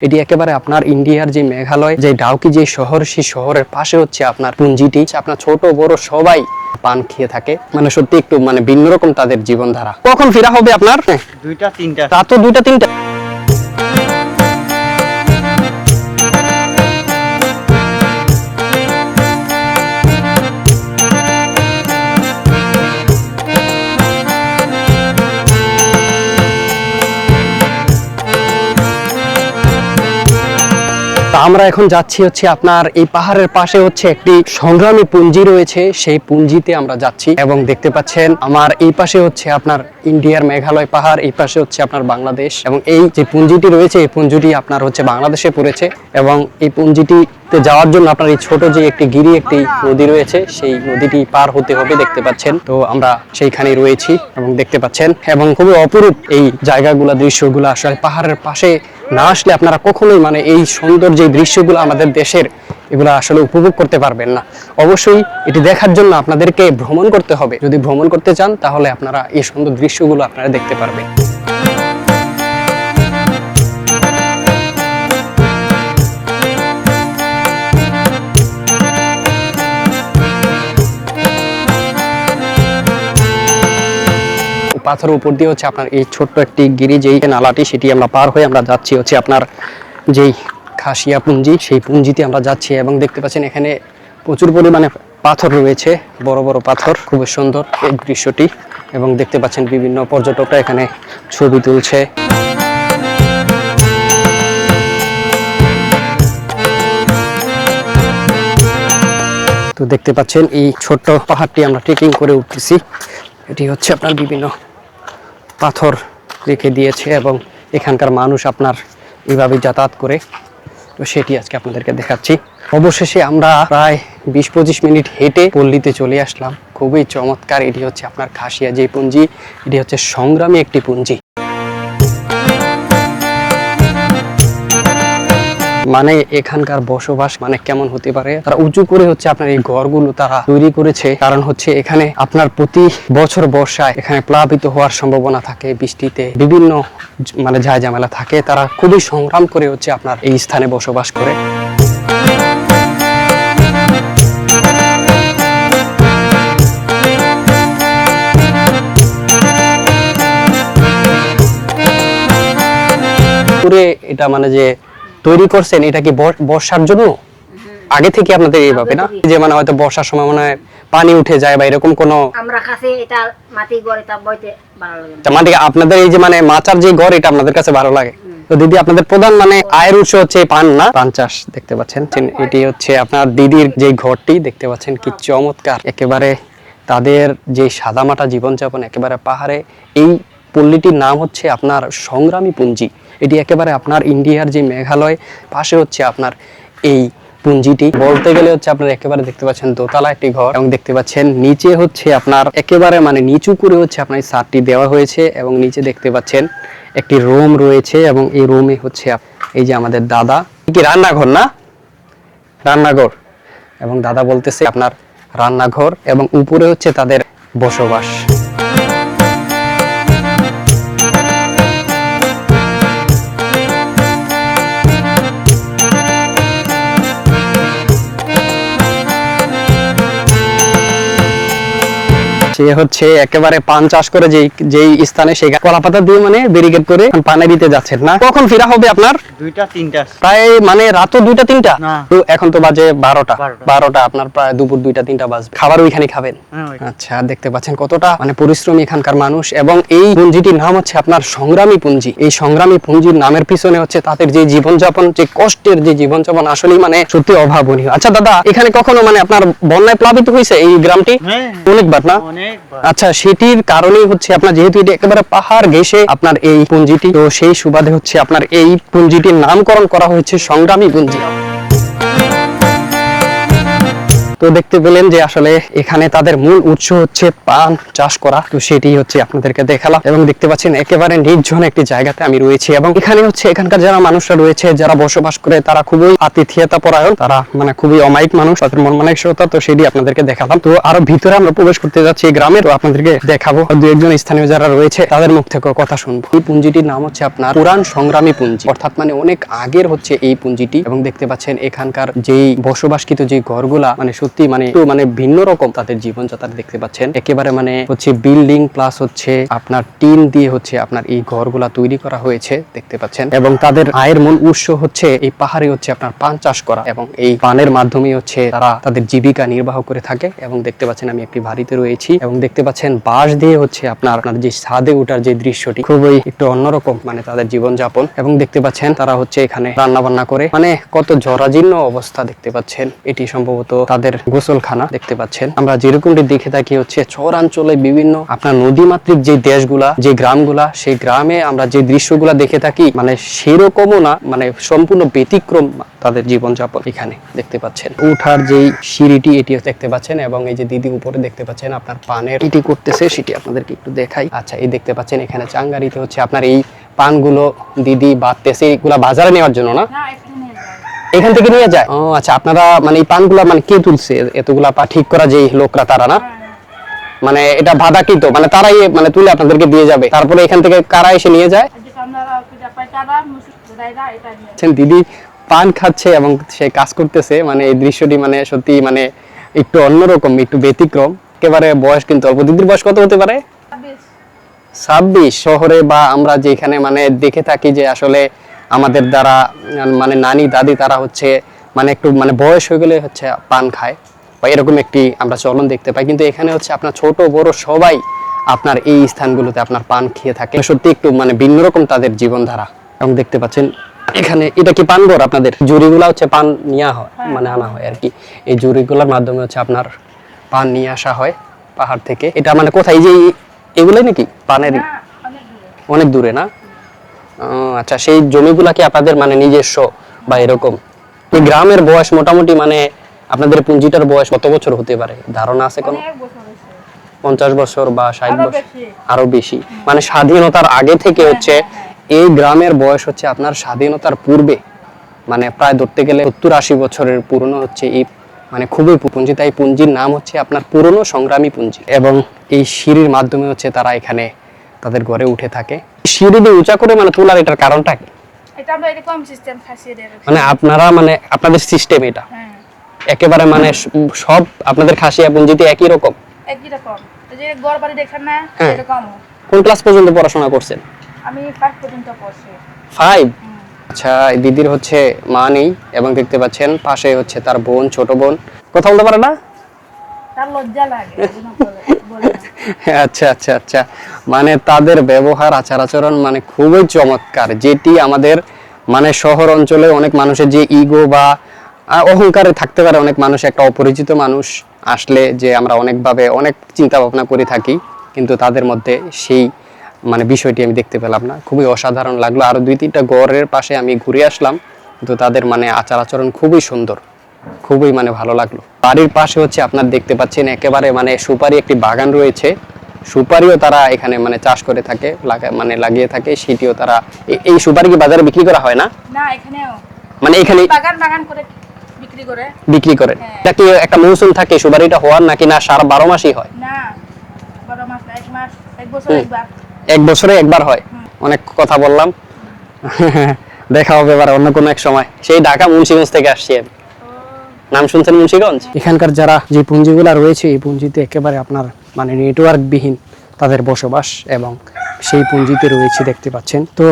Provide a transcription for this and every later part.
এটি একেবারে আপনার ইন্ডিয়ার যে মেঘালয় যে ডাউকি যে শহর, সেই শহরের পাশে হচ্ছে আপনার পুঞ্জিটি। আপনার ছোট বড় সবাই পান খেয়ে থাকে, মানে সত্যি একটু মানে ভিন্ন রকম তাদের জীবনধারা। কখন ফেরা হবে আপনার? 2টা 3টা। তা তো 2টা 3টা। আমরা এখন যাচ্ছি হচ্ছে আপনার এই পাহাড়ের পাশে হচ্ছে একটি সংগ্রামী পুঞ্জি রয়েছে, সেই পুঞ্জিতে আমরা যাচ্ছি। এবং দেখতে পাচ্ছেন আমার এই পাশে হচ্ছে আপনার ইন্ডিয়ার মেঘালয় পাহাড়, এই পাশে হচ্ছে আপনার বাংলাদেশ। এবং এই যে পুঞ্জিটি রয়েছে, এই পুঞ্জিটি আপনার হচ্ছে বাংলাদেশে পড়েছে। এবং এই পুঞ্জিটিতে যাওয়ার জন্য আপনার এই ছোট যে একটি গিরি একটি নদী রয়েছে, সেই নদীটি পার হতে হবে। দেখতে পাচ্ছেন, তো আমরা সেইখানে রয়েছি এবং দেখতে পাচ্ছেন। এবং খুবই অপরূপ এই জায়গাগুলো, দৃশ্যগুলো। আসলে পাহাড়ের পাশে না আসলে আপনারা কখনোই মানে এই সুন্দর যে দৃশ্যগুলো আমাদের দেশের, এগুলো আসলে উপভোগ করতে পারবেন না। অবশ্যই এটি দেখার জন্য আপনাদেরকে ভ্রমণ করতে হবে। যদি ভ্রমণ করতে চান তাহলে আপনারা এই সুন্দর দৃশ্যগুলো আপনারা দেখতে পারবেন। পাথরের উপর দিয়ে হচ্ছে আপনার এই ছোট্ট একটি গিরি, যেই নালাটি, সেটি আমরা পার হয়ে আমরা যাচ্ছি হচ্ছে আপনার যেই খাসিয়া পুঞ্জি, সেই পুঞ্জিতে আমরা যাচ্ছি। এবং দেখতে পাচ্ছেন এখানে প্রচুর পরিমাণে পাথর রয়েছে, বড় বড় পাথর। খুব সুন্দর এই দৃশ্যটি। এবং দেখতে পাচ্ছেন বিভিন্ন পর্যটকরা এখানে ছবি তুলছে। তো দেখতে পাচ্ছেন এই ছোট্ট পাহাড়টি আমরা ট্রেকিং করে উঠতেছি। এটি হচ্ছে আপনার বিভিন্ন পাথর রেখে দিয়েছে এবং এখানকার মানুষ আপনার এইভাবে যাতায়াত করে। তো সেটি আজকে আপনাদেরকে দেখাচ্ছি। অবশেষে আমরা প্রায় 20-25 মিনিট হেঁটে পল্লীতে চলে আসলাম। খুবই চমৎকার। এটি হচ্ছে আপনার খাসিয়া যে পুঞ্জি, এটি হচ্ছে সংগ্রামী একটি পুঞ্জি। মানে এখানকার বসবাস মানে কেমন হতে পারে, তারা উঁচু করে হচ্ছে আপনার এই ঘরগুলো তারা তৈরি করেছে। কারণ হচ্ছে এখানে আপনার প্রতি বছর বর্ষায় এখানে প্লাবিত হওয়ার সম্ভাবনা থাকে, বৃষ্টিতে বিভিন্ন মানে ঝামেলা থাকে। তারা খুবই সংগ্রাম করে হচ্ছে আপনার এই স্থানে বসবাস করে। এটা মানে যে তৈরি করছেন, এটা কি বর্ষার জন্য আগে থেকে আপনাদের এইভাবে না, যে মানে হয়তো বর্ষার সময় মনে হয় পানি উঠে যায় বা এরকম কোনো? আমরা কাছে এটা মাটি ঘর, এটা বইতে ভালো লাগে না। মাটি আপনাদের এই যে মানে মাচার যে ঘর, এটা আপনাদের কাছে ভালো লাগে। তো দিদি, আপনাদের প্রধান মানে আয়ের উৎস হচ্ছে পান না, পান চাষ। দেখতে পাচ্ছেন এটি হচ্ছে আপনার দিদির যে ঘরটি, দেখতে পাচ্ছেন কি চমৎকার। একেবারে তাদের যে সাদামাটা জীবনযাপন, একেবারে পাহাড়ে। এই পল্লীটির নাম হচ্ছে আপনার সংগ্রামী পুঞ্জি। এটি একেবারে আপনার ইন্ডিয়ার যে মেঘালয় পাশে হচ্ছে আপনার এই পুঞ্জিটি। বলতে গেলে হচ্ছে আপনার একেবারে দেখতে পাচ্ছেন দোতলা একটি ঘর। এবং দেখতে পাচ্ছেন নিচে হচ্ছে আপনার একেবারে মানে নিচু করে হচ্ছে আপনার ছাদটি দেওয়া হয়েছে। এবং নিচে দেখতে পাচ্ছেন একটি রুম রয়েছে। এবং এই রুমে হচ্ছে এই যে আমাদের দাদা, কি রান্নাঘর না, রান্নাঘর। এবং দাদা বলতেছে আপনার রান্নাঘর, এবং উপরে হচ্ছে তাদের বসবাস। সে হচ্ছে একেবারে পান চাষ করে যেই স্থানে, সেই কলা পাতা দিয়ে মানে ব্যারিকেড করে পানি দিতে যাচ্ছেন না। কখন ফেরা হবে আপনার? 2টা 3টা। প্রায় মানে রাতও 2টা 3টা। তো এখন তো বাজে 12টা। আপনার প্রায় দুপুর 2টা 3টা বাজবে। খাবার ওইখানে খাবেন? আচ্ছা, দেখতে পাচ্ছেন কতটা মানে পরিশ্রমী এখানকার মানুষ। এবং এই পুঞ্জিটির নাম হচ্ছে আপনার সংগ্রামী পুঞ্জি। এই সংগ্রামী পুঞ্জির নামের পিছনে হচ্ছে তাদের যে জীবনযাপন, যে কষ্টের যে জীবনযাপন, আসলেই মানে সত্যি অভাবনীয়। আচ্ছা দাদা, এখানে কখনো মানে আপনার বন্যায় প্লাবিত হয়েছে এই গ্রামটি? অনেকবার না? আচ্ছা, সেটির কারণেই হচ্ছে আপনার, যেহেতু এটি একেবারে পাহাড় ঘেঁষে আপনার এই পুঞ্জিটি, তো সেই সুবাদে হচ্ছে আপনার এই পুঞ্জিটির নামকরণ করা হয়েছে সংগ্রামী পুঞ্জি। তো দেখতে পেলেন যে আসলে এখানে তাদের মূল উৎস হচ্ছে পান চাষ করা। তো সেটি হচ্ছে আপনাদেরকে দেখালাম এবং দেখতে পাচ্ছেন একেবারে নির্জন একটি জায়গাতে আমি রয়েছি এবং এখানে হচ্ছে এখানকার যারা মানুষরা রয়েছে যারা বসবাস করে তারা খুবই আতিথেয়তা পরায়ণ, তারা মানে খুবই অমায়িক মানুষ, তাদের মন মানসিকতা। তো সেটি আপনাদেরকে দেখালাম। তো আরো ভিতরে আমরা প্রবেশ করতে যাচ্ছি এই গ্রামে, তো আপনাদেরকে দেখাবো দু একজন স্থানীয় যারা রয়েছে তাদের মুখ থেকে কথা শুনবো। এই পুঞ্জিটির নাম হচ্ছে আপনার পুরাণ সংগ্রামী পুঞ্জি, অর্থাৎ মানে অনেক আগের হচ্ছে এই পুঞ্জিটি এবং দেখতে পাচ্ছেন এখানকার যেই বসবাসকৃত যে ঘরগুলা মানে সত্যি মানে একটু মানে ভিন্ন রকম তাদের জীবনযাত্রা দেখতে পাচ্ছেন। একেবারে মানে হচ্ছে বিল্ডিং প্লাস হচ্ছে আপনার টিন দিয়ে হচ্ছে আপনার এই ঘরগুলা তৈরি করা হয়েছে দেখতে পাচ্ছেন। এবং তাদের আয়ের মূল উৎস হচ্ছে এই পাহাড়ে হচ্ছে আপনার পান চাষ করা এবং এই পানের মাধ্যমে হচ্ছে তারা তাদের জীবিকা নির্বাহ করে থাকে। এবং দেখতে পাচ্ছেন আমি একটি বাড়িতে রয়েছি এবং দেখতে পাচ্ছেন বাঁশ দিয়ে হচ্ছে আপনার যে ছাদে ওঠার যে দৃশ্যটি খুবই একটু অন্যরকম মানে তাদের জীবনযাপন। এবং দেখতে পাচ্ছেন তারা হচ্ছে এখানে রান্না বান্না করে, মানে কত জরাজীর্ণ অবস্থা দেখতে পাচ্ছেন। এটি সম্ভবত তাদের গোসলখানা দেখতে পাচ্ছেন। আমরা যেরকমটি দেখে থাকি হচ্ছে চরাঞ্চলে বিভিন্ন আপনার নদীমাতৃক যে দেশগুলা যে গ্রামগুলা, সেই গ্রামে আমরা যে দৃশ্যগুলা দেখে থাকি মানে সেরকমও না, মানে সম্পূর্ণ ব্যতিক্রম তাদের জীবনযাপন এখানে দেখতে পাচ্ছেন। উঠার যেই সিঁড়িটি এটিও দেখতে পাচ্ছেন এবং এই যে দিদি উপরে দেখতে পাচ্ছেন আপনার পানের ইটি করতেছে, সেটি আপনাদেরকে একটু দেখাই। আচ্ছা, এই দেখতে পাচ্ছেন এখানে চাঙ্গারিতে হচ্ছে আপনার এই পানগুলো দিদি বাঁধতেছে, এগুলা বাজারে নেওয়ার জন্য না, এখান থেকে নিয়ে যায়। ও আচ্ছা, আপনারা মানে এই পানগুলা মানে কে তুলছে এতগুলা পা ঠিক করা যে লোকরা তারা না, মানে এটা বাধা কি তো মানে তারাই মানে তুলে আপনাদেরকে দিয়ে যাবে, তারপরে এখান থেকে কারা এসে নিয়ে যায়? দিদি পান খাচ্ছে এবং সে কাজ করতেছে, মানে এই দৃশ্যটি মানে সত্যি মানে একটু অন্যরকম, একটু ব্যতিক্রম। একেবারে বয়স কিন্তু অল্প। দিদির বয়স কত হতে পারে? 26। শহরে বা আমরা যেখানে মানে দেখে থাকি যে আসলে আমাদের দ্বারা মানে নানি দাদি তারা হচ্ছে মানে একটু মানে বয়স হয়ে গেলে হচ্ছে পান খায় বা এরকম একটি আমরা চলন দেখতে পাই, কিন্তু এখানে হচ্ছে আপনার ছোট বড় সবাই আপনার এই স্থানগুলোতে আপনার পান খেয়ে থাকে। সত্যি একটু মানে ভিন্ন রকম তাদের জীবনধারা। এবং দেখতে পাচ্ছেন এখানে এটা কি পানঘর, আপনাদের জুড়িগুলা হচ্ছে পান নিয়ে হয় মানে আনা হয় আর কি, এই জুড়িগুলোর মাধ্যমে হচ্ছে আপনার পান নিয়ে আসা হয় পাহাড় থেকে। এটা মানে কোথায়, যে এগুলোই নাকি পানের অনেক দূরে না? আচ্ছা, সেই জমিগুলা কি আপনাদের মানে নিজস্ব বা এরকম? এই গ্রামের বয়স মোটামুটি মানে আপনাদের পুঞ্জিটার বয়স কত বছর হতে পারে, ধারণা আছে কোনো? 50 বছর বা 60 বছর, আরো বেশি। মানে স্বাধীনতার আগে থেকে হচ্ছে এই গ্রামের বয়স হচ্ছে আপনার স্বাধীনতার পূর্বে মানে প্রায় ধরতে গেলে 70-80 বছরের পুরনো হচ্ছে এই মানে খুবই পুঞ্জি। তাই পুঞ্জির নাম হচ্ছে আপনার পুরনো সংগ্রামী পুঞ্জি। এবং এই সিঁড়ির মাধ্যমে হচ্ছে তারা এখানে তাদের ঘরে উঠে থাকে। সিঁড়ি দিয়ে উঁচা করে মানে তোলার এটার কারণটা কি? এটা আমরা এরকম সিস্টেম খাসিয়ে দেব, মানে আপনারা মানে আপনাদের সিস্টেম এটা একেবারে মানে সব আপনাদের খাসিয়া পুঞ্জিতে একই রকম? একই রকম। এই যে ঘর বাড়ি দেখেন না, এরকম। কোন ক্লাস পর্যন্ত পড়াশোনা করছেন? আমি 5 পর্যন্ত পড়ছি। 5? আচ্ছা, দিদির হচ্ছে মা নেই এবং দেখতে পাচ্ছেন পাশে হচ্ছে তার বোন, ছোট বোন। কথা বলতে পারে না, তার লজ্জা লাগে বলে। আচ্ছা আচ্ছা আচ্ছা, মানে তাদের ব্যবহার আচার আচরণ মানে খুবই চমৎকার, যেটি আমাদের মানে শহর অঞ্চলে অনেক মানুষের যে ইগো বা অহংকারে থাকতে পারে, অনেক মানুষ একটা অপরিচিত মানুষ আসলে যে আমরা অনেকভাবে অনেক চিন্তা ভাবনা করে থাকি, কিন্তু তাদের মধ্যে সেই মানে বিষয়টি আমি দেখতে পেলাম না। খুবই অসাধারণ লাগলো। আরো 2-3টা গড়ের পাশে আমি ঘুরে আসলাম, কিন্তু তাদের মানে আচার আচরণ খুবই সুন্দর, খুবই মানে ভালো লাগলো। বাড়ির পাশে হচ্ছে আপনার দেখতে পাচ্ছেন একেবারে মানে সুপারি একটি বাগান রয়েছে, সুপারিও তারা এখানে মানে চাষ করে থাকে, মানে লাগিয়ে থাকে। সেটিও তারা এই সুপারি কি বাজারে বিক্রি করা হয় না? না, এখানেও মানে এখানে বাগান করে বিক্রি করে। এটা কি একটা মৌসুম থাকে সুপারিটা হওয়ার, নাকি না সারা 12 মাসই হয়? না, 12 মাস না, 1 মাস, 1 বছরে একবার। 1 বছরে একবার হয়। অনেক কথা বললাম, দেখা হবে এবার অন্য কোনো এক সময়। সেই ঢাকা মুন্সিগঞ্জ থেকে আসছি আমি। নাম শুনছেন মুন্সিগঞ্জ? এখানকার যারা যে পুঞ্জিগুলা রয়েছে এই পুঞ্জিতে একেবারে আপনার মানে নেটওয়ার্ক বিহীন তাদের বসবাস এবং সেই পুঞ্জিতে রয়েছে দেখতে পাচ্ছেন। তো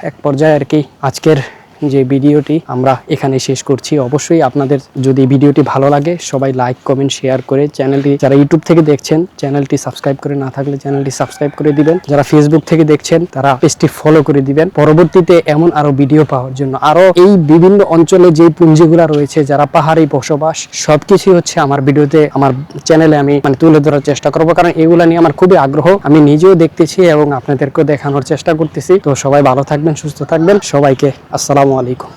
এক পর্যায়ে আর কি আজকের যে ভিডিওটি আমরা এখানে শেষ করছি। অবশ্যই আপনাদের যদি ভিডিওটি ভালো লাগে সবাই লাইক কমেন্ট শেয়ার করে চ্যানেলটি, যারা ইউটিউব থেকে দেখছেন চ্যানেলটি সাবস্ক্রাইব করে না থাকলে চ্যানেলটি সাবস্ক্রাইব করে দিবেন, যারা ফেসবুক থেকে দেখছেন তারা পেজটি ফলো করে দিবেন। পরবর্তীতে এমন আরো ভিডিও পাওয়ার জন্য আরো এই বিভিন্ন অঞ্চলে যে পুঞ্জিগুলা রয়েছে, যারা পাহাড়ি বসবাস, সবকিছু হচ্ছে আমার ভিডিওতে আমার চ্যানেলে আমি মানে তুলে ধরার চেষ্টা করবো, কারণ এগুলা নিয়ে আমার খুবই আগ্রহ। আমি নিজেও দেখতেছি এবং আপনাদেরকেও দেখানোর চেষ্টা করতেছি। তো সবাই ভালো থাকবেন, সুস্থ থাকবেন। সবাইকে আসসালামু আলাইকুম।